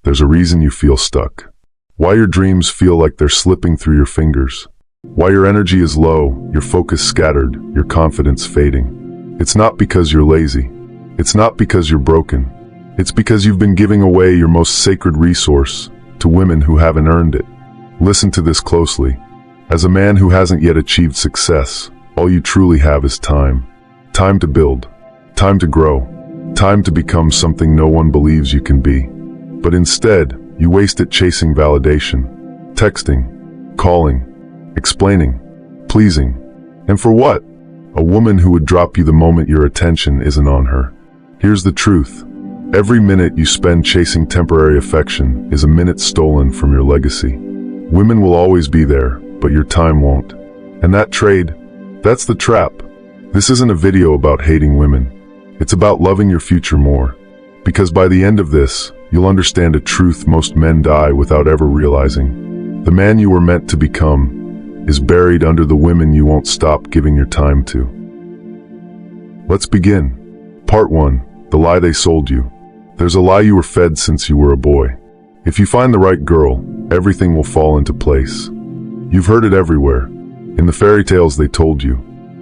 there's a reason you feel stuck. Why your dreams feel like they're slipping through your fingers. Why your energy is low, your focus scattered, your confidence fading. It's not because you're lazy. It's not because you're broken. It's because you've been giving away your most sacred resource to women who haven't earned it. Listen to this closely. As a man who hasn't yet achieved success, all you truly have is time. Time to build. Time to grow. Time to become something no one believes you can be. But instead, you waste it chasing validation, texting, calling, explaining, pleasing. And for what? A woman who would drop you the moment your attention isn't on her. Here's the truth. Every minute you spend chasing temporary affection is a minute stolen from your legacy. Women will always be there, but your time won't. And that trade, that's the trap. This isn't a video about hating women. It's about loving your future more. Because by the end of this, you'll understand a truth most men die without ever realizing. The man you were meant to become is buried under the women you won't stop giving your time to. Let's begin. Part 1. The lie they sold you. There's a lie you were fed since you were a boy. If you find the right girl, everything will fall into place. You've heard it everywhere. In the fairy tales they told you.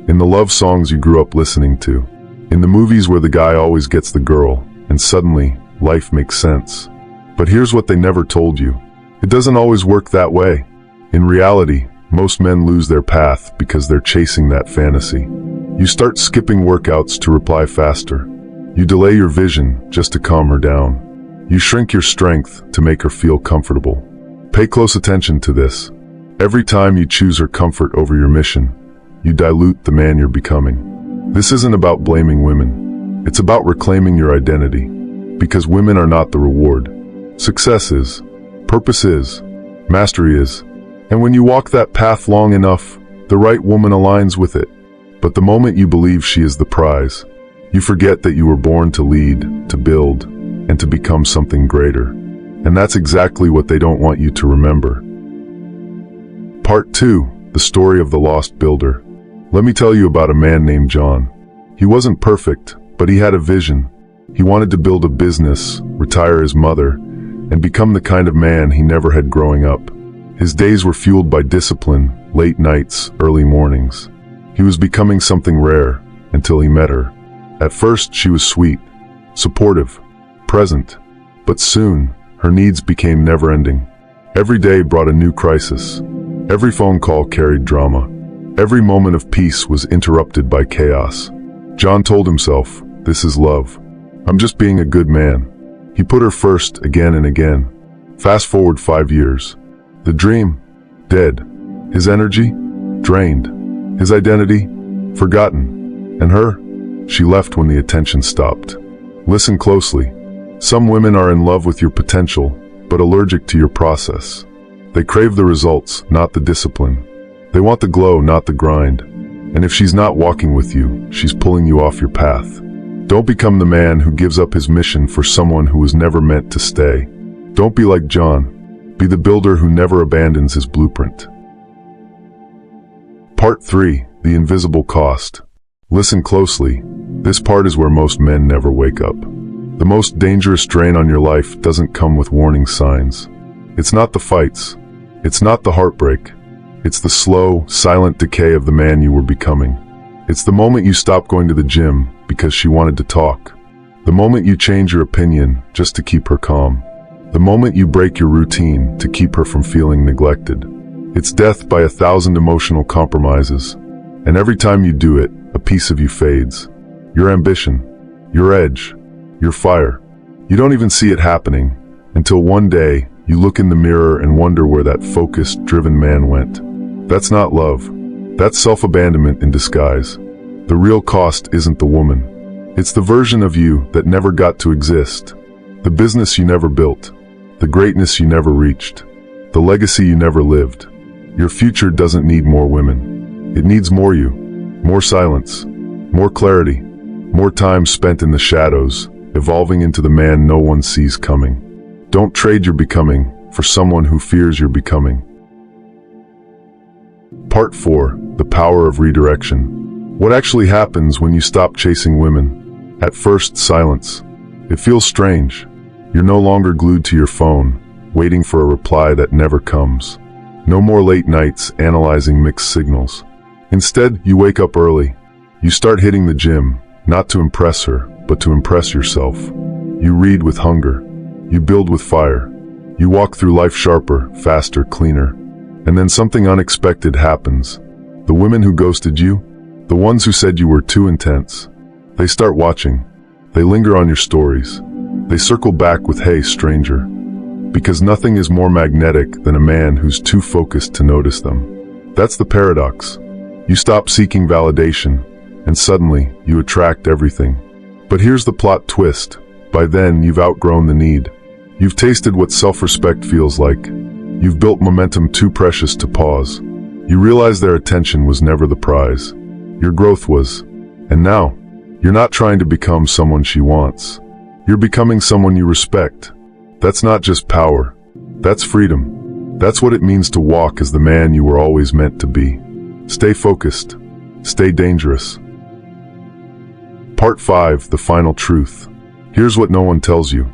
In the love songs you grew up listening to. In the movies where the guy always gets the girl, and suddenly, life makes sense. But here's what they never told you. It doesn't always work that way. In reality, most men lose their path because they're chasing that fantasy. You start skipping workouts to reply faster. You delay your vision just to calm her down. You shrink your strength to make her feel comfortable. Pay close attention to this. Every time you choose her comfort over your mission, you dilute the man you're becoming. This isn't about blaming women. It's about reclaiming your identity. Because women are not the reward. Success is. Purpose is. Mastery is. And when you walk that path long enough, the right woman aligns with it. But the moment you believe she is the prize, you forget that you were born to lead, to build, and to become something greater. And that's exactly what they don't want you to remember. Part 2. The story of the lost builder. Let me tell you about a man named John. He wasn't perfect, but he had a vision. He wanted to build a business, retire his mother, and become the kind of man he never had growing up. His days were fueled by discipline, late nights, early mornings. He was becoming something rare until he met her. At first, she was sweet, supportive, present, but soon, her needs became never-ending. Every day brought a new crisis. Every phone call carried drama. Every moment of peace was interrupted by chaos. John told himself, "This is love. I'm just being a good man." He put her first again and again. Fast forward 5 years. The dream, dead. His energy, drained. His identity, forgotten. And her, she left when the attention stopped. Listen closely. Some women are in love with your potential, but allergic to your process. They crave the results, not the discipline. They want the glow, not the grind. And if she's not walking with you, she's pulling you off your path. Don't become the man who gives up his mission for someone who was never meant to stay. Don't be like John. Be the builder who never abandons his blueprint. Part 3. The invisible cost. Listen closely. This part is where most men never wake up. The most dangerous drain on your life doesn't come with warning signs. It's not the fights. It's not the heartbreak. It's the slow, silent decay of the man you were becoming. It's the moment you stop going to the gym because she wanted to talk. The moment you change your opinion just to keep her calm. The moment you break your routine to keep her from feeling neglected. It's death by 1,000 emotional compromises. And every time you do it, a piece of you fades. Your ambition, your edge, your fire. You don't even see it happening until one day you look in the mirror and wonder where that focused, driven man went. That's not love. That's self-abandonment in disguise. The real cost isn't the woman. It's the version of you that never got to exist. The business you never built. The greatness you never reached. The legacy you never lived. Your future doesn't need more women. It needs more you. More silence. More clarity. More time spent in the shadows, evolving into the man no one sees coming. Don't trade your becoming for someone who fears your becoming. Part 4. The power of redirection. What actually happens when you stop chasing women? At first, silence. It feels strange. You're no longer glued to your phone, waiting for a reply that never comes. No more late nights analyzing mixed signals. Instead, you wake up early. You start hitting the gym, not to impress her, but to impress yourself. You read with hunger. You build with fire. You walk through life sharper, faster, cleaner. And then something unexpected happens. The women who ghosted you, the ones who said you were too intense, they start watching. They linger on your stories. They circle back with, "Hey, stranger." Because nothing is more magnetic than a man who's too focused to notice them. That's the paradox. You stop seeking validation, and suddenly you attract everything. But here's the plot twist. By then, you've outgrown the need. You've tasted what self-respect feels like. You've built momentum too precious to pause. You realize their attention was never the prize. Your growth was. And now, you're not trying to become someone she wants. You're becoming someone you respect. That's not just power. That's freedom. That's what it means to walk as the man you were always meant to be. Stay focused. Stay dangerous. Part 5, the final truth. Here's what no one tells you.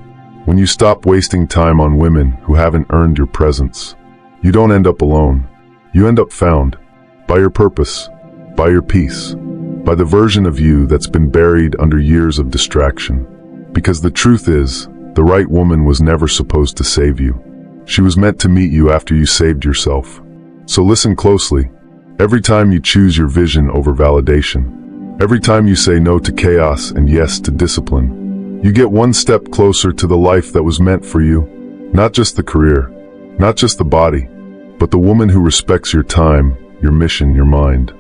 When you stop wasting time on women who haven't earned your presence, you don't end up alone. You end up found. By your purpose. By your peace. By the version of you that's been buried under years of distraction. Because the truth is, the right woman was never supposed to save you. She was meant to meet you after you saved yourself. So listen closely. Every time you choose your vision over validation, every time you say no to chaos and yes to discipline, you get one step closer to the life that was meant for you. Not just the career, not just the body, but the woman who respects your time, your mission, your mind.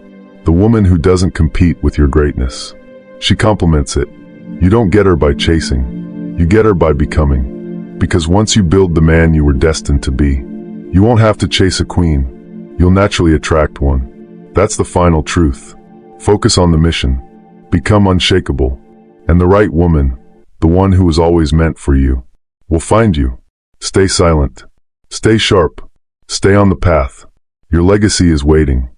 The woman who doesn't compete with your greatness. She complements it. You don't get her by chasing. You get her by becoming. Because once you build the man you were destined to be, you won't have to chase a queen. You'll naturally attract one. That's the final truth. Focus on the mission. Become unshakable. And the right woman, the one who was always meant for you, will find you. Stay silent. Stay sharp. Stay on the path. Your legacy is waiting.